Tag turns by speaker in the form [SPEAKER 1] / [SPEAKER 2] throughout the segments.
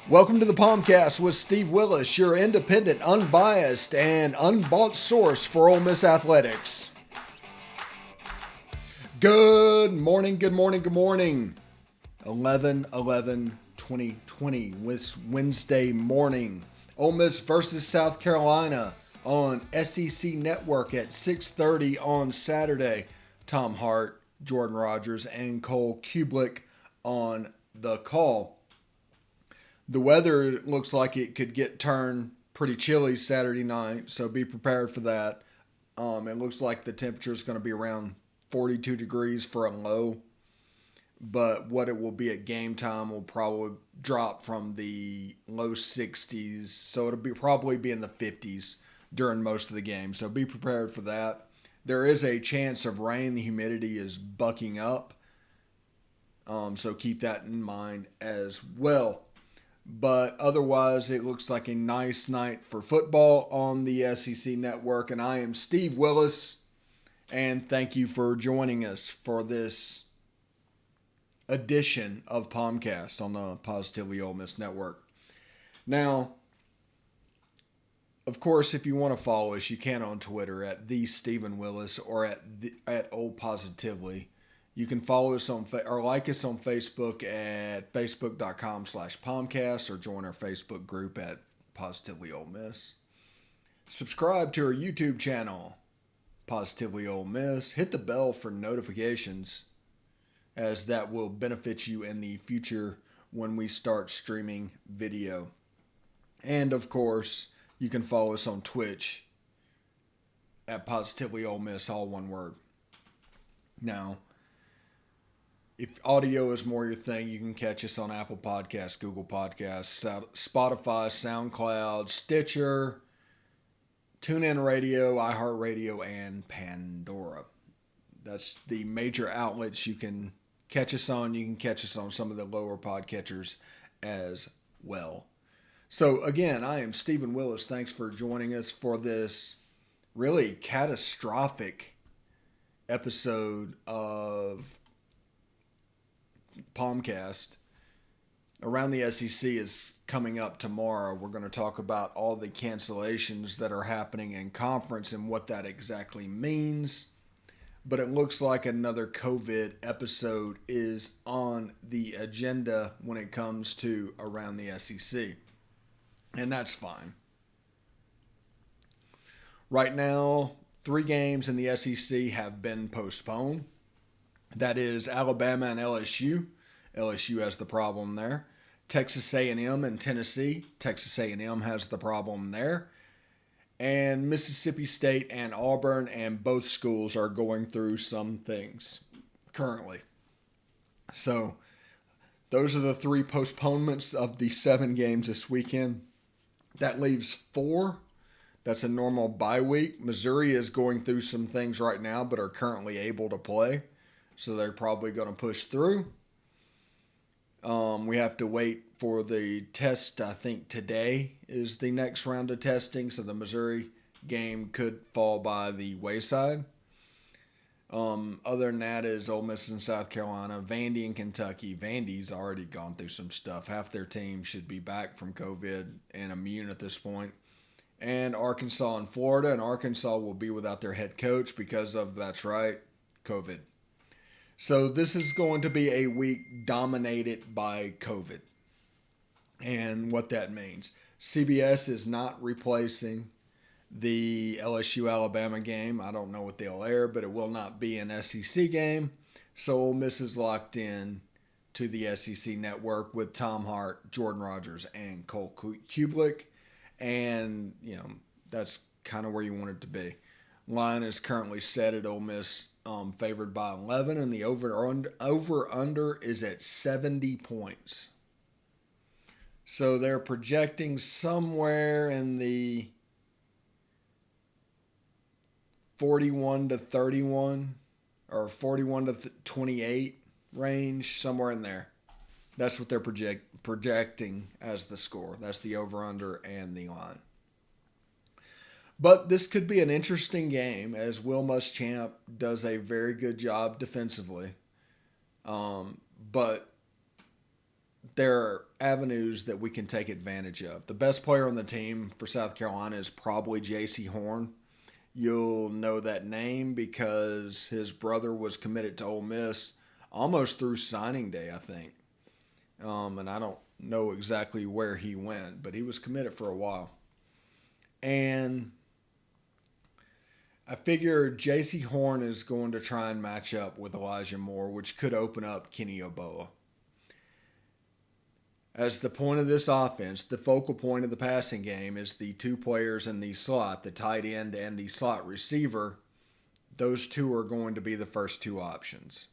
[SPEAKER 1] Welcome to the POMcast with Steve Willis, your independent, unbiased, and unbought source for Ole Miss athletics. Good morning, good morning, good morning. 11/11/2020, Wednesday morning. Ole Miss versus South Carolina on SEC Network at 6:30 on Saturday. Tom Hart, Jordan Rogers, and Cole Kublik on the call. The weather looks like it could get turned pretty chilly Saturday night, so be prepared for that. It looks like the temperature is going to be around 42 degrees for a low, but what it will be at game time will probably drop from the low 60s, so it'll probably be in the 50s during most of the game, so be prepared for that. There is a chance of rain. The humidity is bucking up, so keep that in mind as well. But otherwise, it looks like a nice night for football on the SEC Network. And I am Steve Willis, and thank you for joining us for this edition of POMcast on the Positively Ole Miss Network. Now, of course, if you want to follow us, you can on Twitter at @TheStephenWillis or at Old Positively. You can follow us or like us on Facebook at facebook.com/POMcast or join our Facebook group at Positively Ole Miss. Subscribe to our YouTube channel, Positively Ole Miss. Hit the bell for notifications, as that will benefit you in the future when we start streaming video. And of course, you can follow us on Twitch at Positively Ole Miss, all one word. Now, if audio is more your thing, you can catch us on Apple Podcasts, Google Podcasts, Spotify, SoundCloud, Stitcher, TuneIn Radio, iHeartRadio, and Pandora. That's the major outlets you can catch us on. You can catch us on some of the lower podcatchers as well. So again, I am Stephen Willis. Thanks for joining us for this really catastrophic episode of POMcast. Around the SEC is coming up tomorrow. We're going to talk about all the cancellations that are happening in conference and what that exactly means. But it looks like another COVID episode is on the agenda when it comes to around the SEC. And that's fine. Right now, 3 games in the SEC have been postponed. That is Alabama and LSU. LSU has the problem there. Texas A&M and Tennessee. Texas A&M has the problem there. And Mississippi State and Auburn, and both schools are going through some things currently. So those are the 3 postponements of the 7 games this weekend. That leaves 4. That's a normal bye week. Missouri is going through some things right now, but are currently able to play. So they're probably going to push through. We have to wait for the test. I think today is the next round of testing. So the Missouri game could fall by the wayside. Other than that is Ole Miss and South Carolina. Vandy and Kentucky. Vandy's already gone through some stuff. Half their team should be back from COVID and immune at this point. And Arkansas and Florida. And Arkansas will be without their head coach because of, that's right, COVID. So this is going to be a week dominated by COVID. And what that means. CBS is not replacing the LSU-Alabama game. I don't know what they'll air, but it will not be an SEC game. So Ole Miss is locked in to the SEC Network with Tom Hart, Jordan Rogers, and Cole Kublik. And, that's kind of where you want it to be. Line is currently set at Ole Miss, favored by 11, and the over-under is at 70 points. So they're projecting somewhere in the 41 to 31 or 41 to 28 range, somewhere in there. That's what they're projecting as the score. That's the over-under and the line. But this could be an interesting game, as Will Muschamp does a very good job defensively. But there are avenues that we can take advantage of. The best player on the team for South Carolina is probably J.C. Horn. You'll know that name because his brother was committed to Ole Miss almost through signing day, I think. And I don't know exactly where he went, but he was committed for a while. And I figure J.C. Horn is going to try and match up with Elijah Moore, which could open up Kenny Yeboah. As the point of this offense, the focal point of the passing game is the two players in the slot, the tight end and the slot receiver. Those two are going to be the first two options,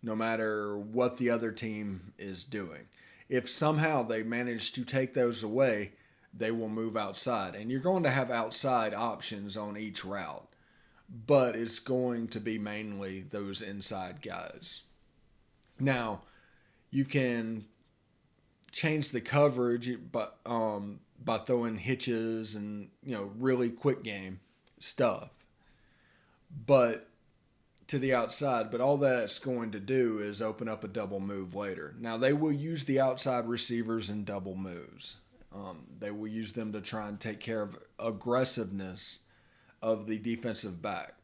[SPEAKER 1] no matter what the other team is doing. If somehow they manage to take those away, they will move outside. And you're going to have outside options on each route, but it's going to be mainly those inside guys. Now, you can change the coverage by throwing hitches and, really quick game stuff. But to the outside, but all that's going to do is open up a double move later. Now, they will use the outside receivers in double moves. They will use them to try and take care of aggressiveness of the defensive back.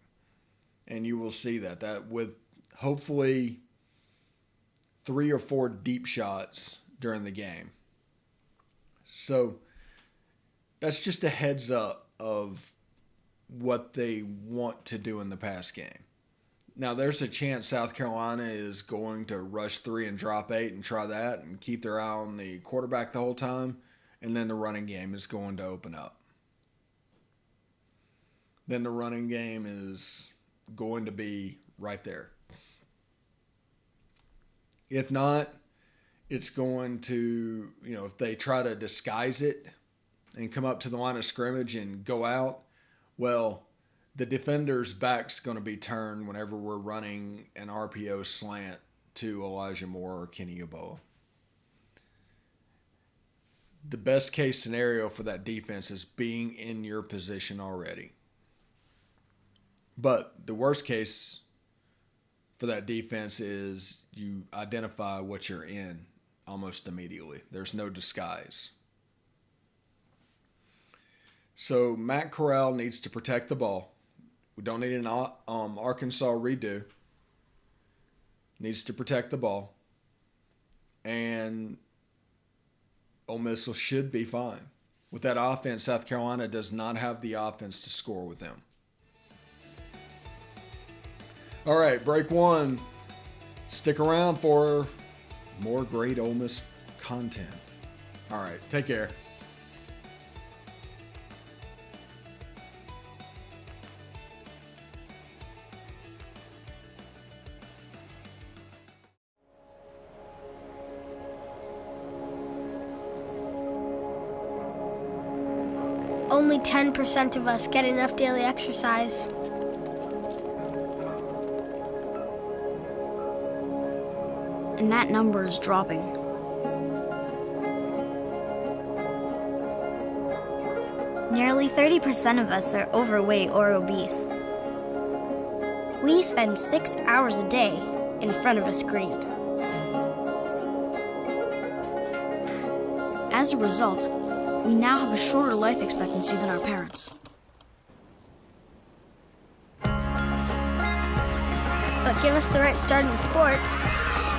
[SPEAKER 1] And you will see that with hopefully 3 or 4 deep shots during the game. So that's just a heads up of what they want to do in the pass game. Now, there's a chance South Carolina is going to rush 3 and drop 8 and try that and keep their eye on the quarterback the whole time, and then the running game is going to open up. Then the running game is going to be right there. If not, it's going to, if they try to disguise it and come up to the line of scrimmage and go out, well, the defender's back's going to be turned whenever we're running an RPO slant to Elijah Moore or Kenny Yeboah. The best case scenario for that defense is being in your position already. But the worst case for that defense is you identify what you're in almost immediately. There's no disguise. So Matt Corral needs to protect the ball. We don't need an Arkansas redo. Needs to protect the ball. And Ole Miss should be fine. With that offense, South Carolina does not have the offense to score with them. All right, break 1. Stick around for more great Ole Miss content. All right, take care.
[SPEAKER 2] Only 10% of us get enough daily exercise.
[SPEAKER 3] And that number is dropping.
[SPEAKER 4] Nearly 30% of us are overweight or obese.
[SPEAKER 3] We spend 6 hours a day in front of a screen. As a result, we now have a shorter life expectancy than our parents.
[SPEAKER 2] But give us the right start in sports,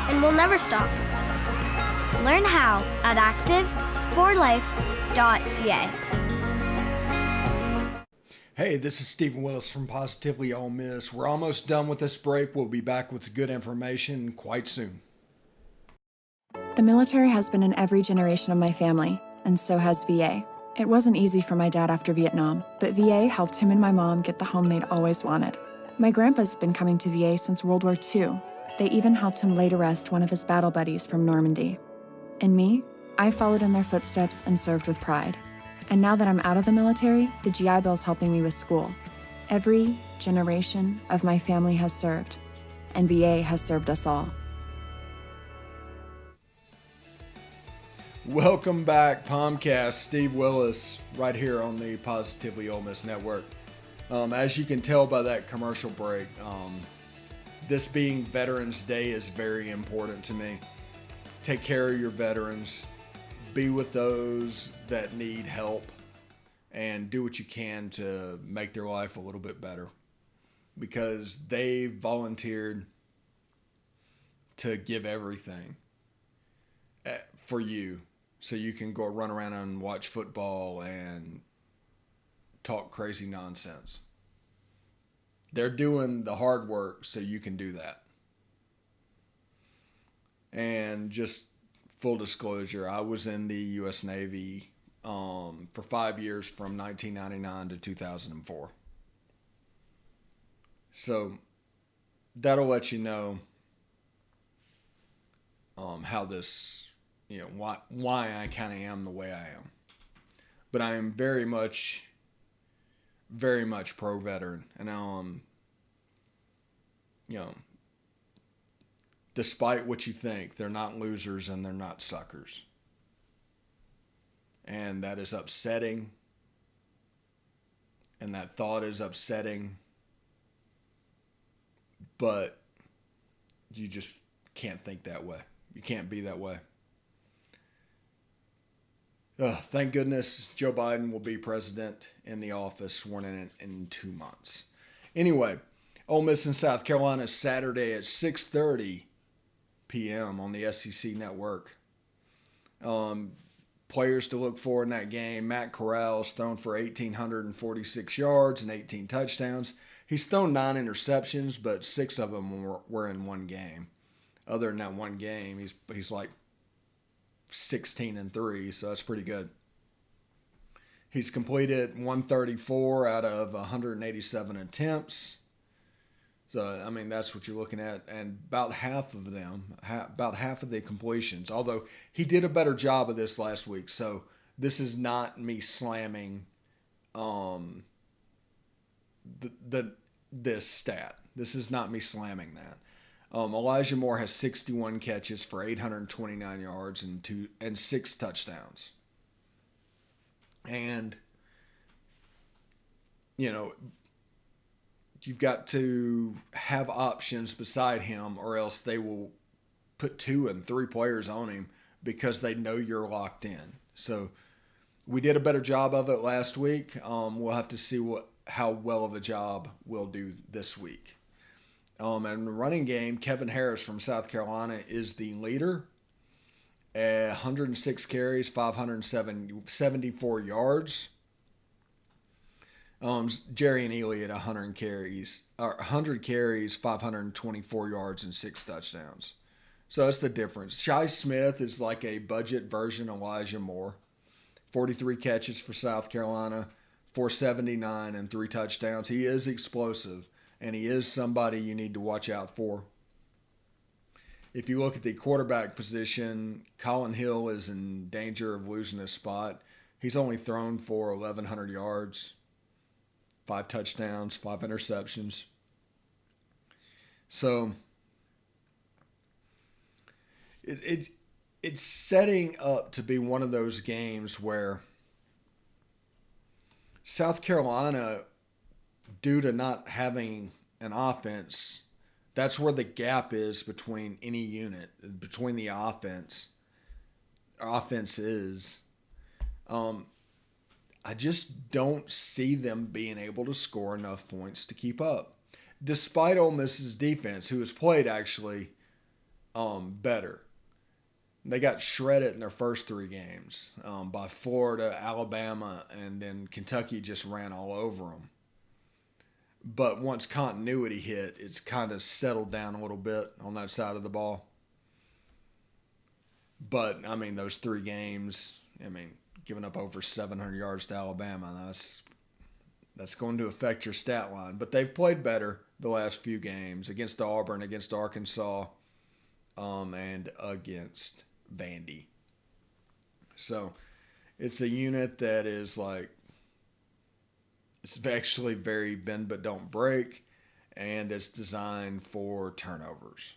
[SPEAKER 2] and we'll never stop.
[SPEAKER 4] Learn how at active4life.ca.
[SPEAKER 1] Hey, this is Stephen Willis from Positively Ole Miss. We're almost done with this break. We'll be back with good information quite soon.
[SPEAKER 5] The military has been in every generation of my family, and so has VA. It wasn't easy for my dad after Vietnam, but VA helped him and my mom get the home they'd always wanted. My grandpa's been coming to VA since World War II. They even helped him lay to rest one of his battle buddies from Normandy. And me, I followed in their footsteps and served with pride. And now that I'm out of the military, the GI Bill's helping me with school. Every generation of my family has served, and VA has served us all.
[SPEAKER 1] Welcome back, POMcast. Steve Willis, right here on the Positively Ole Miss Network. As you can tell by that commercial break, this being Veterans Day is very important to me. take care of your veterans, be with those that need help, and do what you can to make their life a little bit better, because they volunteered to give everything for you so you can go run around and watch football and talk crazy nonsense. They're doing the hard work so you can do that. And just full disclosure, I was in the U.S. Navy for 5 years from 1999 to 2004. So that'll let you know how this, why I kind of am the way I am. But I am very much pro-veteran. And, despite what you think, they're not losers and they're not suckers. And that is upsetting. And that thought is upsetting. But you just can't think that way. You can't be that way. Thank goodness Joe Biden will be president in the office, sworn in 2 months. Anyway, Ole Miss in South Carolina Saturday at 6:30 p.m. on the SEC network. Players to look for in that game: Matt Corral's thrown for 1,846 yards and 18 touchdowns. He's thrown 9 interceptions, but 6 of them were in one game. Other than that one game, he's like 16-3, so that's pretty good. He's completed 134 out of 187 attempts. So, I mean, that's what you're looking at. And about half of the completions, although he did a better job of this last week. So this is not me slamming this stat. This is not me slamming that. Elijah Moore has 61 catches for 829 yards and 6 touchdowns. And, you've got to have options beside him, or else they will put 2 and 3 players on him because they know you're locked in. So we did a better job of it last week. We'll have to see how well of a job we'll do this week. And in the running game, Kevin Harris from South Carolina is the leader. 106 carries, 574 yards. Jerry and Ely at 100 carries, 524 yards and 6 touchdowns. So that's the difference. Shi Smith is like a budget version of Elijah Moore. 43 catches for South Carolina, 479 and 3 touchdowns. He is explosive, and he is somebody you need to watch out for. If you look at the quarterback position, Colin Hill is in danger of losing his spot. He's only thrown for 1,100 yards, 5 touchdowns, 5 interceptions. So it's setting up to be one of those games where South Carolina, due to not having an offense, that's where the gap is between any unit, between the offenses. I just don't see them being able to score enough points to keep up, despite Ole Miss's defense, who has played actually better. They got shredded in their first 3 games by Florida, Alabama, and then Kentucky just ran all over them. But once continuity hit, it's kind of settled down a little bit on that side of the ball. But, I mean, those 3 games, giving up over 700 yards to Alabama, that's going to affect your stat line. But they've played better the last few games against Auburn, against Arkansas, and against Vandy. So it's a unit that is like, it's actually very bend but don't break, and it's designed for turnovers.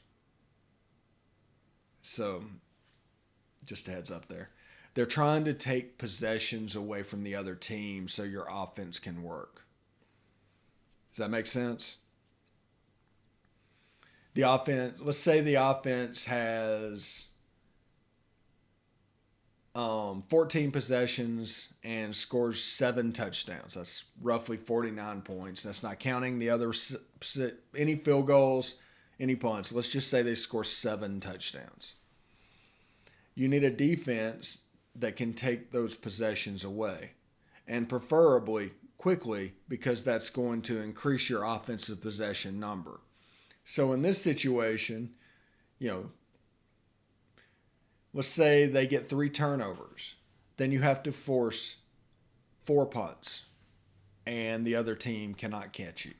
[SPEAKER 1] So just a heads up there. They're trying to take possessions away from the other team so your offense can work. Does that make sense? The offense, let's say the offense has 14 possessions and scores 7 touchdowns. That's roughly 49 points. That's not counting the other any field goals, any punts. Let's just say they score 7 touchdowns. You need a defense that can take those possessions away, and preferably quickly, because that's going to increase your offensive possession number. So in this situation, let's say they get 3 turnovers. Then you have to force 4 punts, and the other team cannot catch you.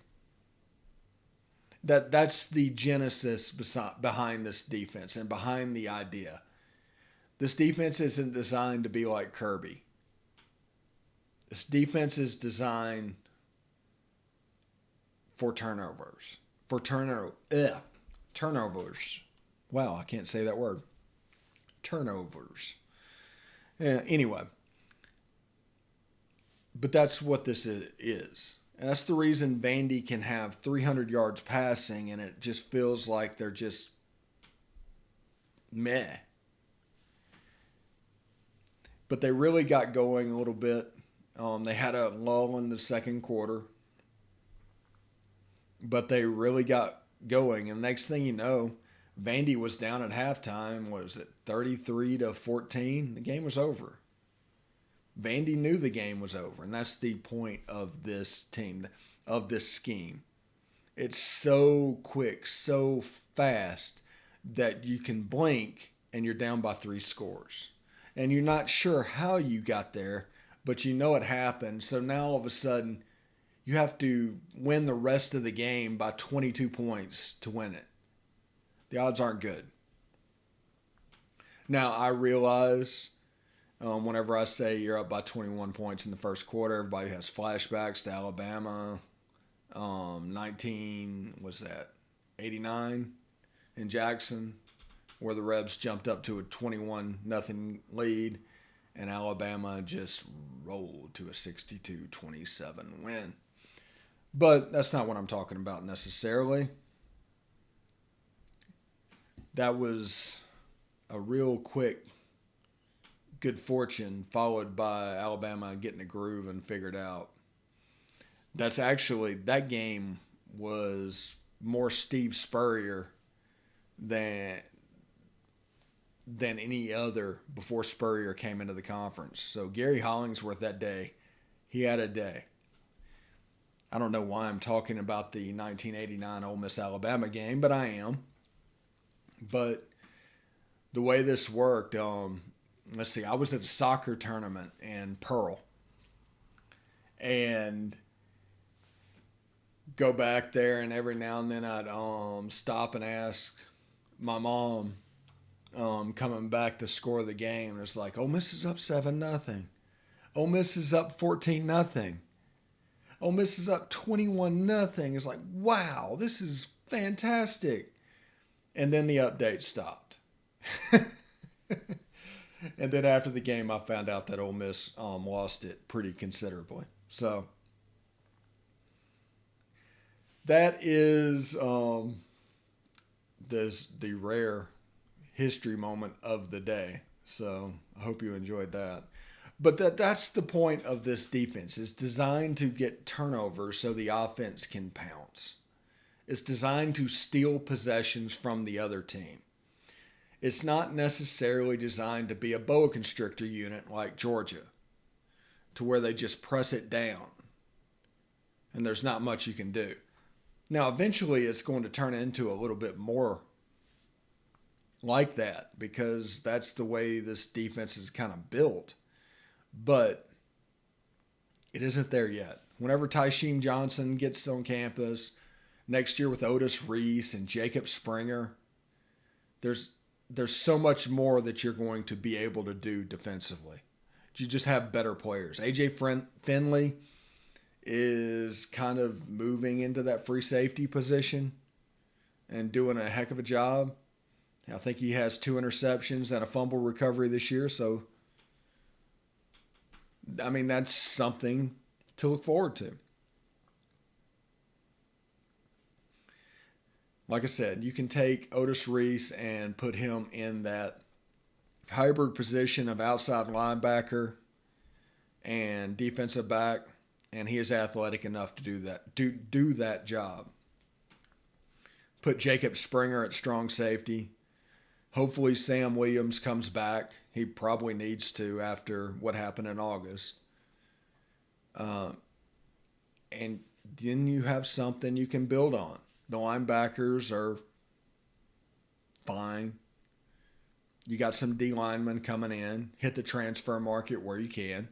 [SPEAKER 1] That's the genesis behind this defense and behind the idea. This defense isn't designed to be like Kirby. This defense is designed for turnovers. Turnovers. Wow, I can't say that word. Turnovers. Anyway. But that's what this is. And that's the reason Vandy can have 300 yards passing and it just feels like they're just meh. But they really got going a little bit. They had a lull in the second quarter. But they really got going. And next thing you know, Vandy was down at halftime. What was it, 33-14? The game was over. Vandy knew the game was over. And that's the point of this team, of this scheme. It's so quick, so fast that you can blink and you're down by 3 scores. And you're not sure how you got there, but you know it happened. So now all of a sudden, you have to win the rest of the game by 22 points to win it. The odds aren't good. Now, I realize whenever I say you're up by 21 points in the first quarter, everybody has flashbacks to Alabama. 89 in Jackson, where the Rebs jumped up to a 21-0 lead, and Alabama just rolled to a 62-27 win. But that's not what I'm talking about necessarily. That was a real quick good fortune followed by Alabama getting a groove and figured out. That game was more Steve Spurrier than any other before Spurrier came into the conference. So Gary Hollingsworth that day, he had a day. I don't know why I'm talking about the 1989 Ole Miss Alabama game, but I am. But the way this worked, let's see, I was at a soccer tournament in Pearl. And go back there, and every now and then I'd stop and ask my mom, coming back to score the game. It's like, Ole Miss is up 7-0. Ole Miss is up 14-0. Ole Miss is up 21-0. It's like, wow, this is fantastic. And then the update stopped. And then after the game, I found out that Ole Miss lost it pretty considerably. So that is the rare history moment of the day. So I hope you enjoyed that. But that's the point of this defense. It's designed to get turnovers so the offense can pounce. It's designed to steal possessions from the other team. It's not necessarily designed to be a boa constrictor unit like Georgia, to where they just press it down and there's not much you can do. Now, eventually it's going to turn into a little bit more like that because that's the way this defense is kind of built. But it isn't there yet. Whenever Tysheem Johnson gets on campus, next year with Otis Reese and Jacob Springer, there's so much more that you're going to be able to do defensively. You just have better players. A.J. Finley is kind of moving into that free safety position and doing a heck of a job. I think he has 2 interceptions and a fumble recovery this year. So, I mean, that's something to look forward to. Like I said, you can take Otis Reese and put him in that hybrid position of outside linebacker and defensive back, and he is athletic enough to do that job. Put Jacob Springer at strong safety. Hopefully Sam Williams comes back. He probably needs to after what happened in August. And then you have something you can build on. The linebackers are fine. You got some D linemen coming in. Hit the transfer market where you can.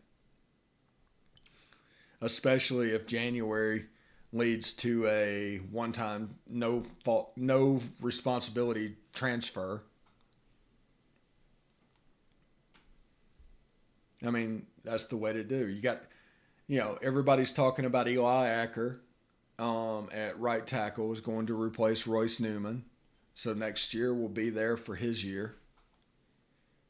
[SPEAKER 1] Especially if January leads to a one-time no responsibility transfer. I mean, that's the way to do. You got, everybody's talking about Eli Acker at right tackle is going to replace Royce Newman. So next year will be there for his year.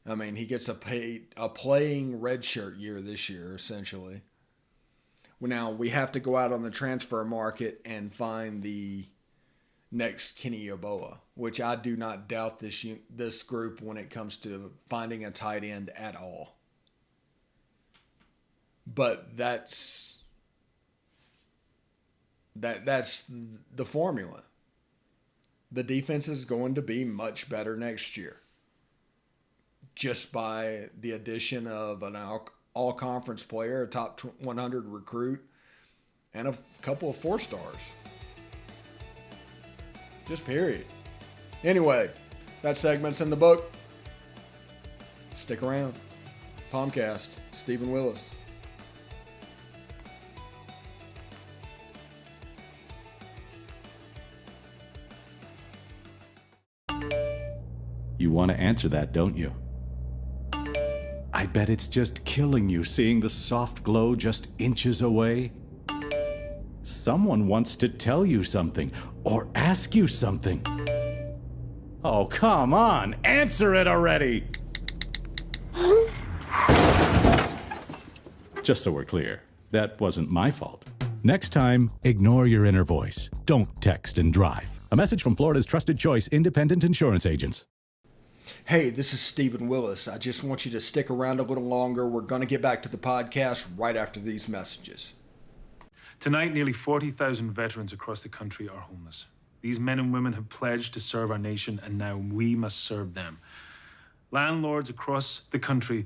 [SPEAKER 1] I mean, he gets a playing redshirt year this year, essentially. Well, now we have to go out on the transfer market and find the next Kenny Yeboah, which I do not doubt this group when it comes to finding a tight end at all. But that's the formula. The defense is going to be much better next year, just by the addition of an all-conference player, a top 100 recruit, and a couple of 4-stars. Just period. Anyway, that segment's in the book. Stick around. POMcast, Stephen Willis.
[SPEAKER 6] You want to answer that, don't you? I bet it's just killing you seeing the soft glow just inches away. Someone wants to tell you something or ask you something. Oh, come on, answer it already! Just so we're clear, that wasn't my fault. Next time, ignore your inner voice. Don't text and drive. A message from Florida's trusted choice independent insurance agents.
[SPEAKER 1] Hey, this is Stephen Willis. I just want you to stick around a little longer. We're going to get back to the podcast right after these messages.
[SPEAKER 7] Tonight, nearly 40,000 veterans across the country are homeless. These men and women have pledged to serve our nation, and now we must serve them. Landlords across the country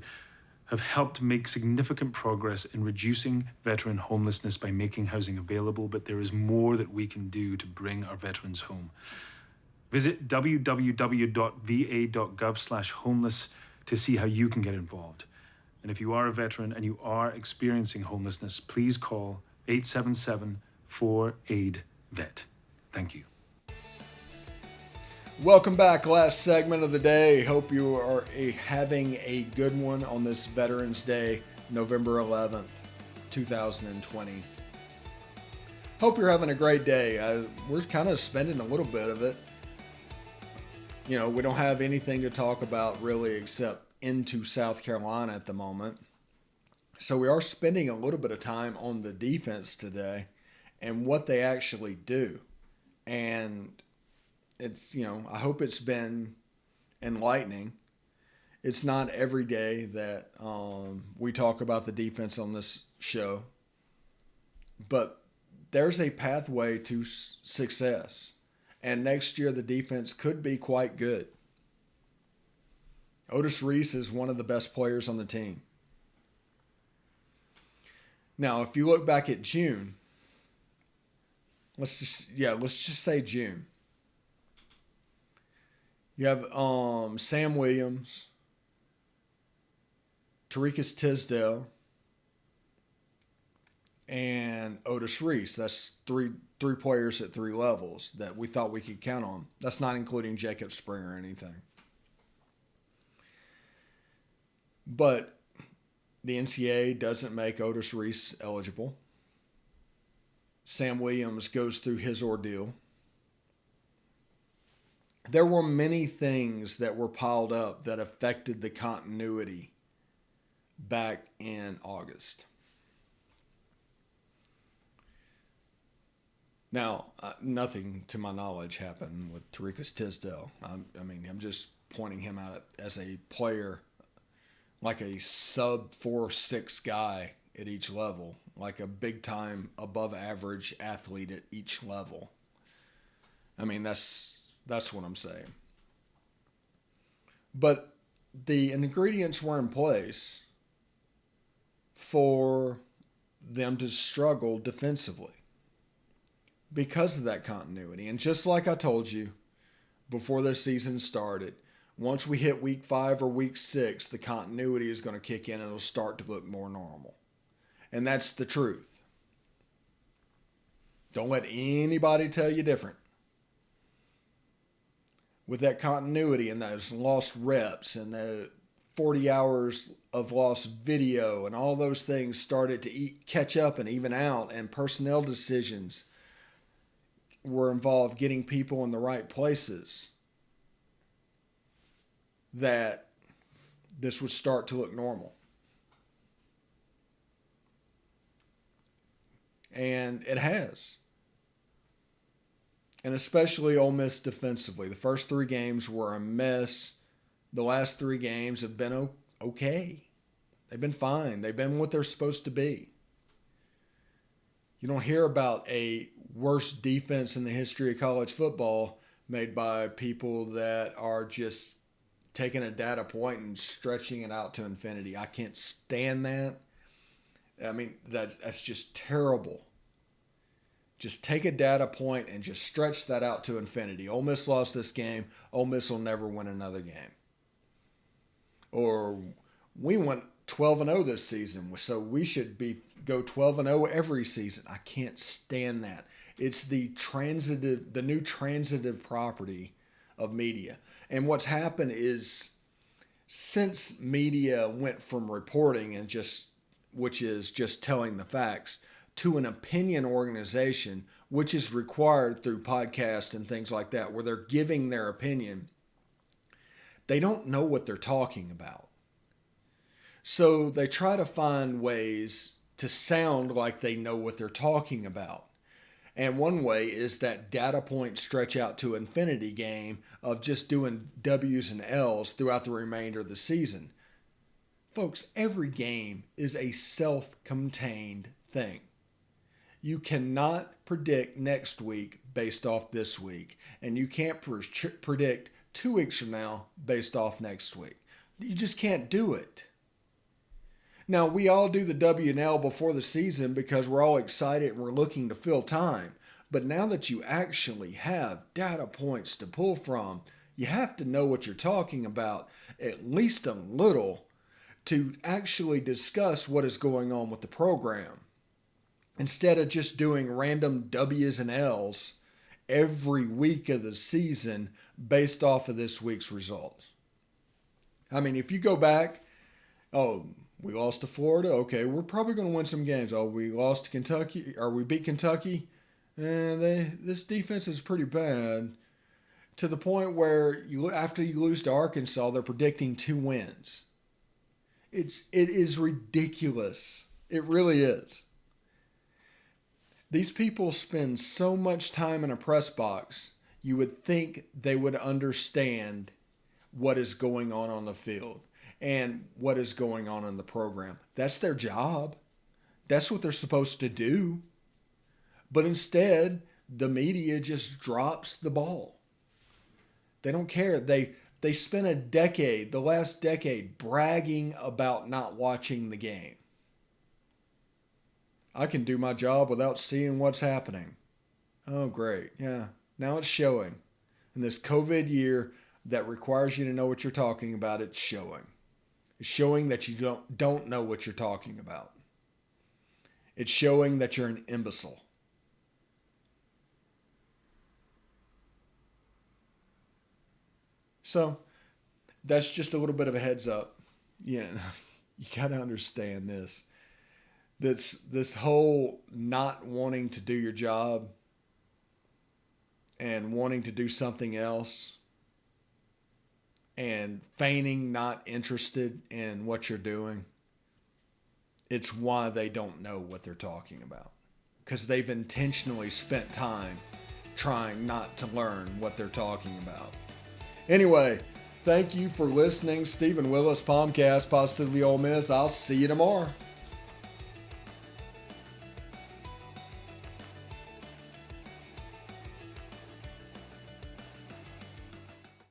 [SPEAKER 7] have helped make significant progress in reducing veteran homelessness by making housing available, but there is more that we can do to bring our veterans home. Visit www.va.gov/homeless to see how you can get involved. And if you are a veteran and you are experiencing homelessness, please call 877-4AID-VET. Thank you.
[SPEAKER 1] Welcome back. Last segment of the day. Hope you are having a good one on this Veterans Day, November 11th, 2020. Hope you're having a great day. We're kind of spending a little bit of it. We don't have anything to talk about really except into South Carolina at the moment. So we are spending a little bit of time on the defense today and what they actually do. And it's, I hope it's been enlightening. It's not every day that we talk about the defense on this show, but there's a pathway to success. And next year, the defense could be quite good. Otis Reese is one of the best players on the team. Now, if you look back at June, let's just say June. You have Sam Williams, Tarikas Tisdale, and Otis Reese. That's three players at 3 levels that we thought we could count on. That's not including Jacob Springer or anything. But the NCAA doesn't make Otis Reese eligible. Sam Williams goes through his ordeal. There were many things that were piled up that affected the continuity back in August. Now, nothing to my knowledge happened with Tarikas Tisdale. I'm just pointing him out as a player like a sub 4'6" guy at each level, like a big time above average athlete at each level. I mean, that's what I'm saying. But the ingredients were in place for them to struggle defensively because of that continuity. And just like I told you before the season started, once we hit week 5 or week 6, the continuity is going to kick in and it'll start to look more normal. And that's the truth. Don't let anybody tell you different. With that continuity and those lost reps and the 40 hours of lost video and all those things started to catch up and even out, and personnel decisions were involved getting people in the right places, that this would start to look normal. And it has. And especially Ole Miss defensively. The first 3 games were a mess. The last 3 games have been okay. They've been fine. They've been what they're supposed to be. You don't hear about a worst defense in the history of college football made by people that are just taking a data point and stretching it out to infinity. I can't stand that. I mean, that's just terrible. Just take a data point and just stretch that out to infinity. Ole Miss lost this game. Ole Miss will never win another game. Or we went 12-0 this season, so we should go 12-0 every season. I can't stand that. It's the new transitive property of media. And what's happened is, since media went from reporting and which is just telling the facts, to an opinion organization, which is required through podcasts and things like that, where they're giving their opinion, they don't know what they're talking about. So they try to find ways to sound like they know what they're talking about. And one way is that data point stretch out to infinity game of just doing W's and L's throughout the remainder of the season. Folks, every game is a self-contained thing. You cannot predict next week based off this week, and you can't predict 2 weeks from now based off next week. You just can't do it. Now, we all do the W and L before the season because we're all excited and we're looking to fill time. But now that you actually have data points to pull from, you have to know what you're talking about, at least a little, to actually discuss what is going on with the program. Instead of just doing random W's and L's every week of the season based off of this week's results. I mean, if you go back, we lost to Florida. Okay, we're probably going to win some games. We lost to Kentucky, or we beat Kentucky. And this defense is pretty bad. To the point where after you lose to Arkansas, they're predicting 2 wins. It is ridiculous. It really is. These people spend so much time in a press box, you would think they would understand what is going on the field and what is going on in the program. That's their job. That's what they're supposed to do. But instead, the media just drops the ball. They don't care. They spent the last decade, bragging about not watching the game. I can do my job without seeing what's happening. Oh, great. Yeah. Now it's showing. In this COVID year that requires you to know what you're talking about, it's showing. It's showing that you don't know what you're talking about. It's showing that you're an imbecile. So that's just a little bit of a heads up. Yeah, you got to understand this. This whole not wanting to do your job and wanting to do something else and feigning not interested in what you're doing, it's why they don't know what they're talking about. Because they've intentionally spent time trying not to learn what they're talking about. Anyway, Thank you for listening. Stephen Willis, POMcast, Positively Ole Miss. I'll see you tomorrow.